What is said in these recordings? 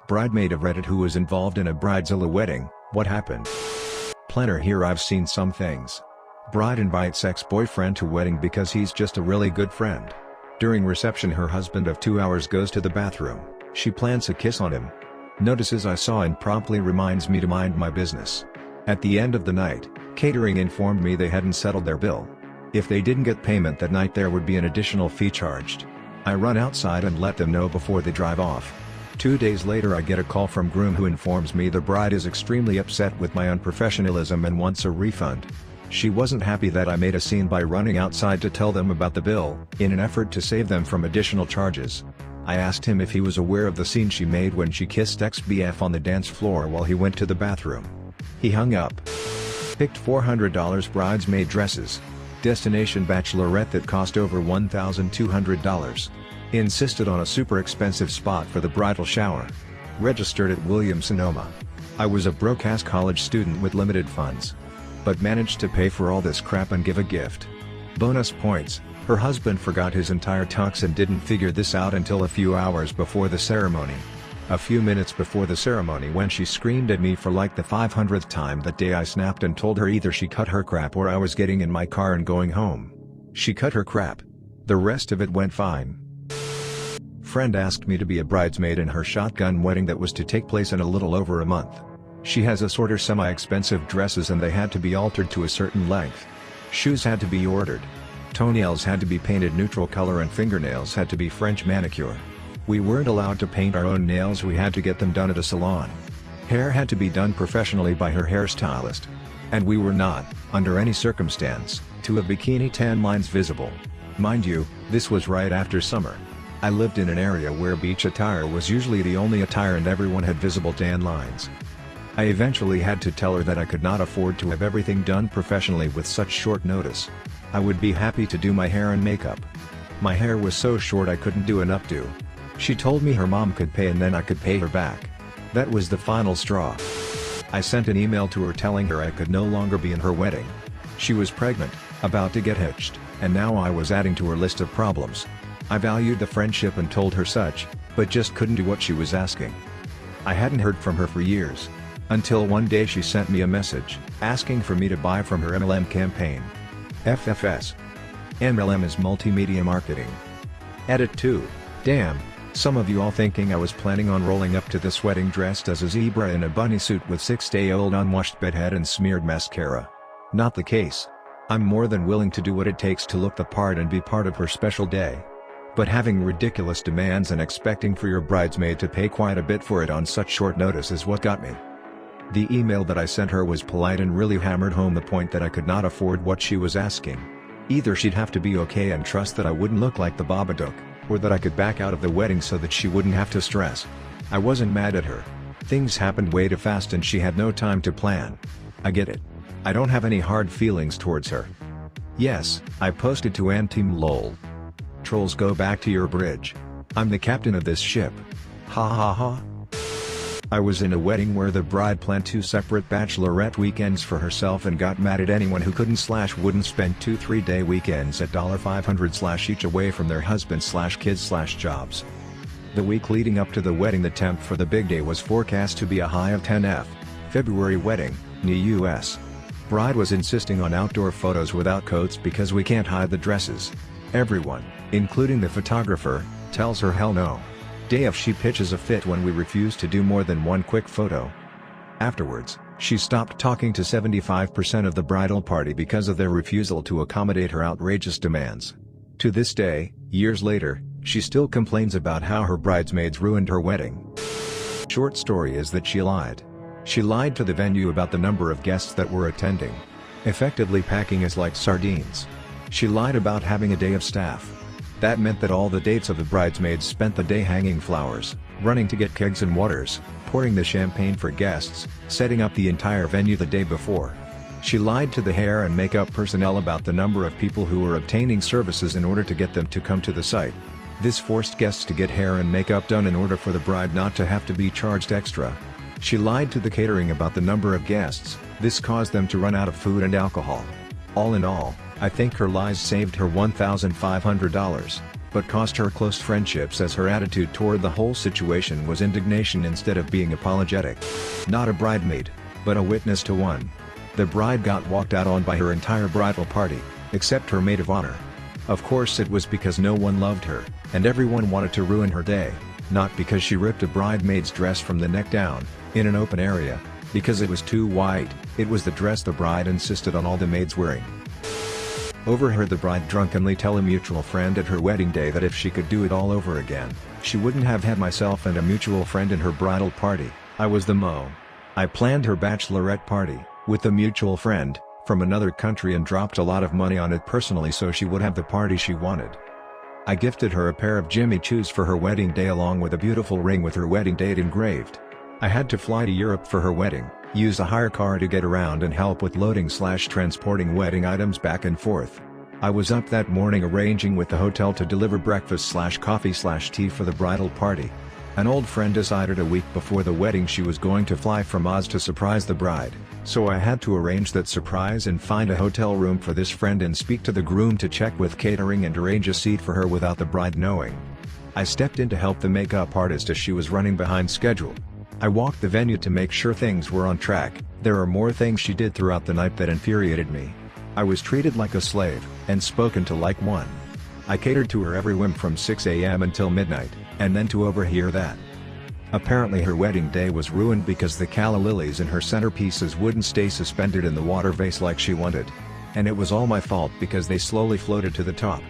Bridemaid of Reddit who was involved in a Bridezilla wedding, what happened? Planner here. I've seen some things. Bride invites ex-boyfriend to wedding because he's just a really good friend. During reception her husband of 2 hours goes to the bathroom, she plants a kiss on him. Notices I saw and promptly reminds me to mind my business. At the end of the night, catering informed me they hadn't settled their bill. If they didn't get payment that night there would be an additional fee charged. I run outside and let them know before they drive off. 2 days later I get a call from groom who informs me the bride is extremely upset with my unprofessionalism and wants a refund. She wasn't happy that I made a scene by running outside to tell them about the bill, in an effort to save them from additional charges. I asked him if he was aware of the scene she made when she kissed ex-BF on the dance floor while he went to the bathroom. He hung up. Picked $400 bridesmaid dresses. Destination bachelorette that cost over $1,200. Insisted on a super expensive spot for the bridal shower. Registered at Williams-Sonoma. I was a broke-ass college student with limited funds. But managed to pay for all this crap and give a gift. Bonus points, her husband forgot his entire tux and didn't figure this out until a few hours before the ceremony. A few minutes before the ceremony when she screamed at me for like the 500th time that day I snapped and told her either she cut her crap or I was getting in my car and going home. She cut her crap. The rest of it went fine. Friend asked me to be a bridesmaid in her shotgun wedding that was to take place in a little over a month. She has a sorta semi-expensive dresses and they had to be altered to a certain length. Shoes had to be ordered. Toenails had to be painted neutral color and fingernails had to be French manicure. We weren't allowed to paint our own nails, we had to get them done at a salon. Hair had to be done professionally by her hairstylist. And we were not, under any circumstance, to have bikini tan lines visible. Mind you, this was right after summer. I lived in an area where beach attire was usually the only attire and everyone had visible tan lines. I eventually had to tell her that I could not afford to have everything done professionally with such short notice. I would be happy to do my hair and makeup. My hair was so short I couldn't do an updo. She told me her mom could pay and then I could pay her back. That was the final straw. I sent an email to her telling her I could no longer be in her wedding. She was pregnant, about to get hitched, and now I was adding to her list of problems. I valued the friendship and told her such, but just couldn't do what she was asking. I hadn't heard from her for years. Until one day she sent me a message, asking for me to buy from her MLM campaign. FFS. MLM is multimedia marketing. Edit 2. Damn, some of you all thinking I was planning on rolling up to this wedding dressed as a zebra in a bunny suit with 6-day-old unwashed bedhead and smeared mascara. Not the case. I'm more than willing to do what it takes to look the part and be part of her special day. But having ridiculous demands and expecting for your bridesmaid to pay quite a bit for it on such short notice is what got me. The email that I sent her was polite and really hammered home the point that I could not afford what she was asking. Either she'd have to be okay and trust that I wouldn't look like the Babadook, or that I could back out of the wedding so that she wouldn't have to stress. I wasn't mad at her. Things happened way too fast and she had no time to plan. I get it. I don't have any hard feelings towards her. Yes, I posted to Anteam lol. Trolls, go back to your bridge. I'm the captain of this ship. Ha ha ha. I was in a wedding where the bride planned 2 separate bachelorette weekends for herself and got mad at anyone who couldn't/wouldn't spend 2 3-day weekends at $500 each away from their husbands/kids/jobs. The week leading up to the wedding, the temp for the big day was forecast to be a high of 10°F. February wedding, NY US. Bride was insisting on outdoor photos without coats because we can't hide the dresses. Everyone, including the photographer, tells her hell no. Day of, she pitches a fit when we refuse to do more than one quick photo. Afterwards, she stopped talking to 75% of the bridal party because of their refusal to accommodate her outrageous demands. To this day, years later, she still complains about how her bridesmaids ruined her wedding. Short story is that she lied. She lied to the venue about the number of guests that were attending. Effectively packing us like sardines. She lied about having a day of staff. That meant that all the dates of the bridesmaids spent the day hanging flowers, running to get kegs and waters, pouring the champagne for guests, setting up the entire venue the day before. She lied to the hair and makeup personnel about the number of people who were obtaining services in order to get them to come to the site. This forced guests to get hair and makeup done in order for the bride not to have to be charged extra. She lied to the catering about the number of guests. This caused them to run out of food and alcohol. All in all, I think her lies saved her $1,500, but cost her close friendships as her attitude toward the whole situation was indignation instead of being apologetic. Not a bridesmaid, but a witness to one. The bride got walked out on by her entire bridal party, except her maid of honor. Of course it was because no one loved her, and everyone wanted to ruin her day, not because she ripped a bridesmaid's dress from the neck down, in an open area, because it was too white. It was the dress the bride insisted on all the maids wearing. Overheard the bride drunkenly tell a mutual friend at her wedding day that if she could do it all over again, she wouldn't have had myself and a mutual friend in her bridal party. I was the mo. I planned her bachelorette party, with a mutual friend, from another country and dropped a lot of money on it personally so she would have the party she wanted. I gifted her a pair of Jimmy Choos for her wedding day along with a beautiful ring with her wedding date engraved. I had to fly to Europe for her wedding, use a hire car to get around and help with loading/transporting wedding items back and forth. I was up that morning arranging with the hotel to deliver breakfast/coffee/tea for the bridal party. An old friend decided a week before the wedding she was going to fly from Oz to surprise the bride, so I had to arrange that surprise and find a hotel room for this friend and speak to the groom to check with catering and arrange a seat for her without the bride knowing. I stepped in to help the makeup artist as she was running behind schedule. I walked the venue to make sure things were on track. There are more things she did throughout the night that infuriated me. I was treated like a slave, and spoken to like one. I catered to her every whim from 6 a.m. until midnight, and then to overhear that. Apparently her wedding day was ruined because the calla lilies in her centerpieces wouldn't stay suspended in the water vase like she wanted. And it was all my fault because they slowly floated to the top.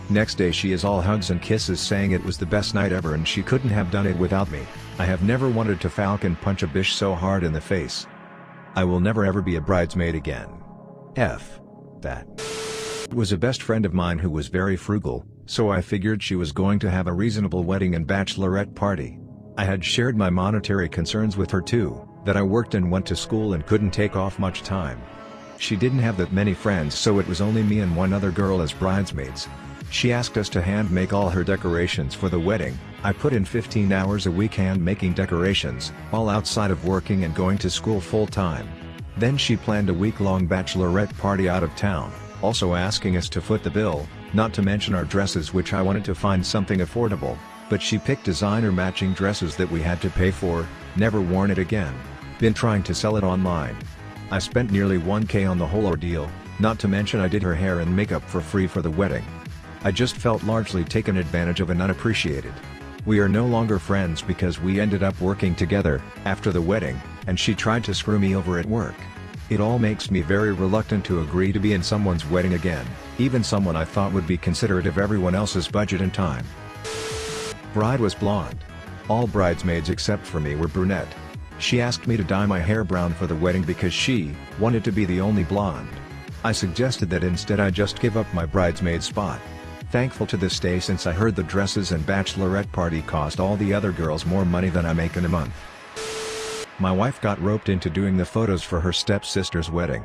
Next day she is all hugs and kisses saying it was the best night ever and she couldn't have done it without me. I have never wanted to falcon punch a bitch so hard in the face. I will never ever be a bridesmaid again. F. that. Was a best friend of mine who was very frugal, so I figured she was going to have a reasonable wedding and bachelorette party. I had shared my monetary concerns with her too, that I worked and went to school and couldn't take off much time. She didn't have that many friends so it was only me and one other girl as bridesmaids. She asked us to hand make all her decorations for the wedding. I put in 15 hours a week hand making decorations, all outside of working and going to school full time. Then she planned a week-long bachelorette party out of town, also asking us to foot the bill, not to mention our dresses which I wanted to find something affordable, but she picked designer matching dresses that we had to pay for, never worn it again. Been trying to sell it online. I spent nearly $1,000 on the whole ordeal, not to mention I did her hair and makeup for free for the wedding. I just felt largely taken advantage of and unappreciated. We are no longer friends because we ended up working together, after the wedding, and she tried to screw me over at work. It all makes me very reluctant to agree to be in someone's wedding again, even someone I thought would be considerate of everyone else's budget and time. Bride was blonde. All bridesmaids except for me were brunette. She asked me to dye my hair brown for the wedding because she wanted to be the only blonde. I suggested that instead I just give up my bridesmaid spot. Thankful to this day since I heard the dresses and bachelorette party cost all the other girls more money than I make in a month. My wife got roped into doing the photos for her stepsister's wedding.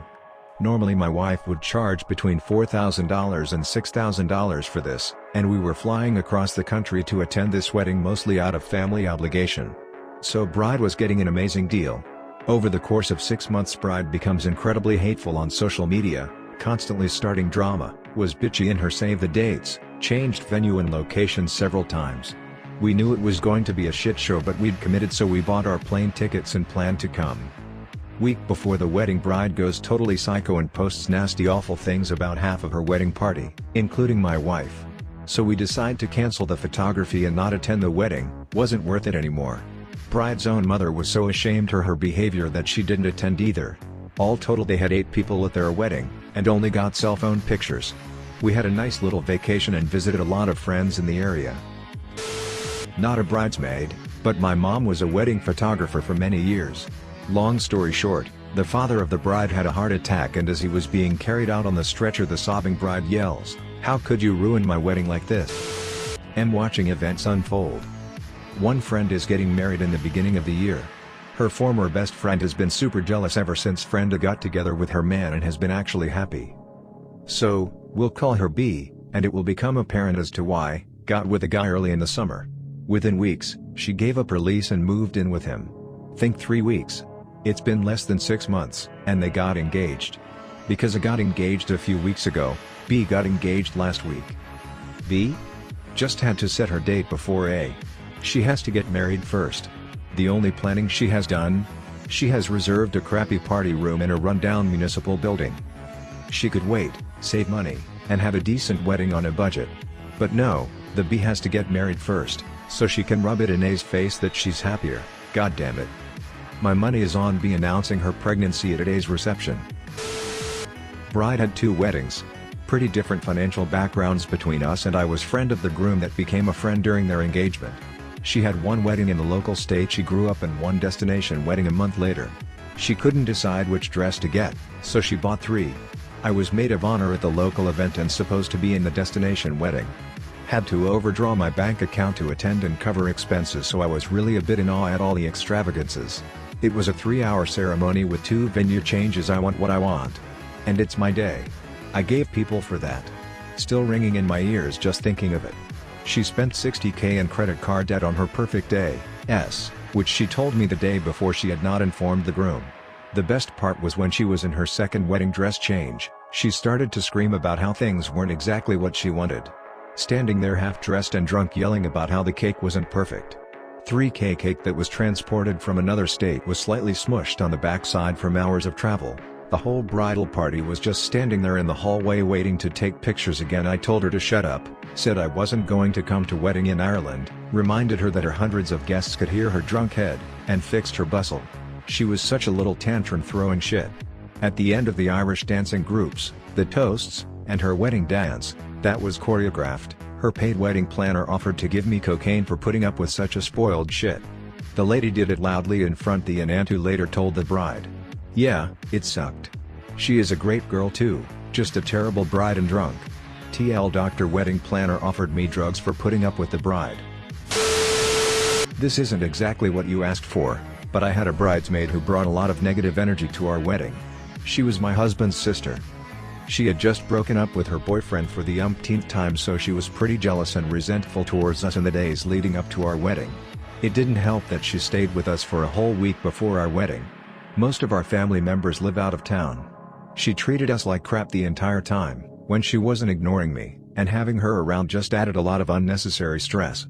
Normally my wife would charge between $4,000 and $6,000 for this, and we were flying across the country to attend this wedding mostly out of family obligation. So bride was getting an amazing deal. Over the course of 6 months bride becomes incredibly hateful on social media, constantly starting drama, was bitchy in her save the dates, changed venue and location several times. We knew it was going to be a shit show but we'd committed so we bought our plane tickets and planned to come. Week before the wedding bride goes totally psycho and posts nasty awful things about half of her wedding party, including my wife. So we decide to cancel the photography and not attend the wedding, wasn't worth it anymore. Bride's own mother was so ashamed of her behavior that she didn't attend either. All total they had 8 people at their wedding, and only got cell phone pictures. We had a nice little vacation and visited a lot of friends in the area. Not a bridesmaid, but my mom was a wedding photographer for many years. Long story short, the father of the bride had a heart attack and as he was being carried out on the stretcher the sobbing bride yells, "How could you ruin my wedding like this?" I'm watching events unfold. One friend is getting married in the beginning of the year. Her former best friend has been super jealous ever since friend got together with her man and has been actually happy. So, we'll call her B, and it will become apparent as to why, got with a guy early in the summer. Within weeks, she gave up her lease and moved in with him. Think 3 weeks. It's been less than 6 months, and they got engaged. Because I got engaged a few weeks ago, B got engaged last week. B? Just had to set her date before she has to get married first. The only planning she has done? She has reserved a crappy party room in a rundown municipal building. She could wait, save money, and have a decent wedding on a budget. But no, the B has to get married first, so she can rub it in A's face that she's happier. God damn it. My money is on B announcing her pregnancy at A's reception. Bride had 2 weddings. Pretty different financial backgrounds between us, and I was friend of the groom that became a friend during their engagement. She had 1 wedding in the local state she grew up in, 1 destination wedding a month later. She couldn't decide which dress to get, so she bought 3. I was maid of honor at the local event and supposed to be in the destination wedding. Had to overdraw my bank account to attend and cover expenses, so I was really a bit in awe at all the extravagances. It was a 3-hour ceremony with 2 venue changes. I want what I want. And it's my day. I gave people for that. Still ringing in my ears just thinking of it. She spent $60K in credit card debt on her perfect day, which she told me the day before she had not informed the groom. The best part was when she was in her second wedding dress change, she started to scream about how things weren't exactly what she wanted. Standing there half-dressed and drunk yelling about how the cake wasn't perfect. 3K cake that was transported from another state was slightly smushed on the backside from hours of travel. The whole bridal party was just standing there in the hallway waiting to take pictures again. I told her to shut up, said I wasn't going to come to wedding in Ireland, reminded her that her hundreds of guests could hear her drunk head, and fixed her bustle. She was such a little tantrum throwing shit. At the end of the Irish dancing groups, the toasts, and her wedding dance, that was choreographed, her paid wedding planner offered to give me cocaine for putting up with such a spoiled shit. The lady did it loudly in front the aunt, who later told the bride. Yeah, it sucked. She is a great girl too, just a terrible bride and drunk. TL Dr. Wedding Planner offered me drugs for putting up with the bride. This isn't exactly what you asked for, but I had a bridesmaid who brought a lot of negative energy to our wedding. She was my husband's sister. She had just broken up with her boyfriend for the umpteenth time, so she was pretty jealous and resentful towards us in the days leading up to our wedding. It didn't help that she stayed with us for a whole week before our wedding. Most of our family members live out of town. She treated us like crap the entire time, when she wasn't ignoring me, and having her around just added a lot of unnecessary stress.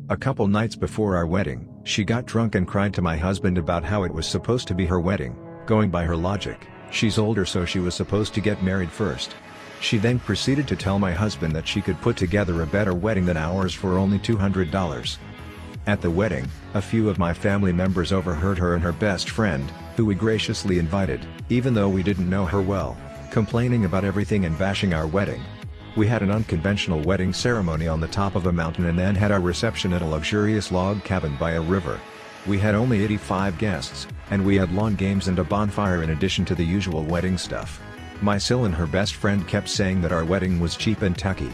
A couple nights before our wedding, she got drunk and cried to my husband about how it was supposed to be her wedding. Going by her logic, she's older, so she was supposed to get married first. She then proceeded to tell my husband that she could put together a better wedding than ours for only $200. At the wedding, a few of my family members overheard her and her best friend, who we graciously invited, even though we didn't know her well, complaining about everything and bashing our wedding. We had an unconventional wedding ceremony on the top of a mountain and then had our reception at a luxurious log cabin by a river. We had only 85 guests, and we had lawn games and a bonfire in addition to the usual wedding stuff. My sil and her best friend kept saying that our wedding was cheap and tacky.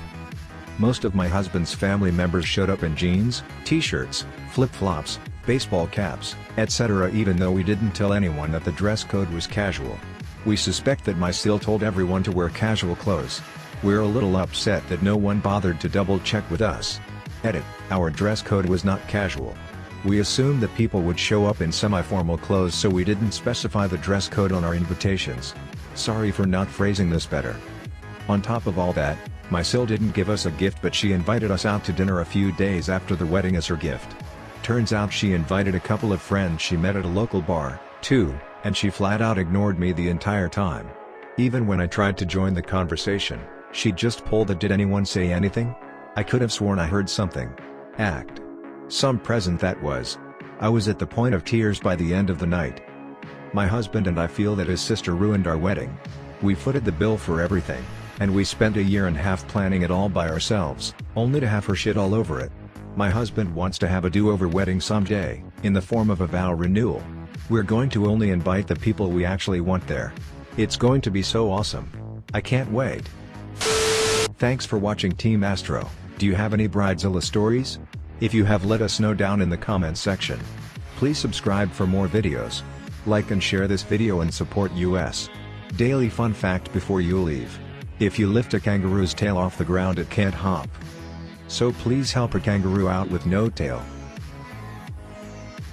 Most of my husband's family members showed up in jeans, t-shirts, flip-flops, baseball caps, etc., even though we didn't tell anyone that the dress code was casual. We suspect that my sil told everyone to wear casual clothes. We're a little upset that no one bothered to double-check with us. Edit, our dress code was not casual. We assumed that people would show up in semi-formal clothes, so we didn't specify the dress code on our invitations. Sorry for not phrasing this better. On top of all that, my sil didn't give us a gift, but she invited us out to dinner a few days after the wedding as her gift. Turns out she invited a couple of friends she met at a local bar, too, and she flat out ignored me the entire time. Even when I tried to join the conversation, she just pulled the "did anyone say anything?" I could have sworn I heard something. Act. Some present that was. I was at the point of tears by the end of the night. My husband and I feel that his sister ruined our wedding. We footed the bill for everything, and we spent 1.5 years planning it all by ourselves, only to have her shit all over it. My husband wants to have a do-over wedding someday, in the form of a vow renewal. We're going to only invite the people we actually want there. It's going to be so awesome. I can't wait. Thanks for watching Team Astro. Do you have any Bridezilla stories? If you have, let us know down in the comments section. Please subscribe for more videos. Like and share this video and support us. Daily fun fact before you leave. If you lift a kangaroo's tail off the ground, it can't hop. So please help a kangaroo out with no tail.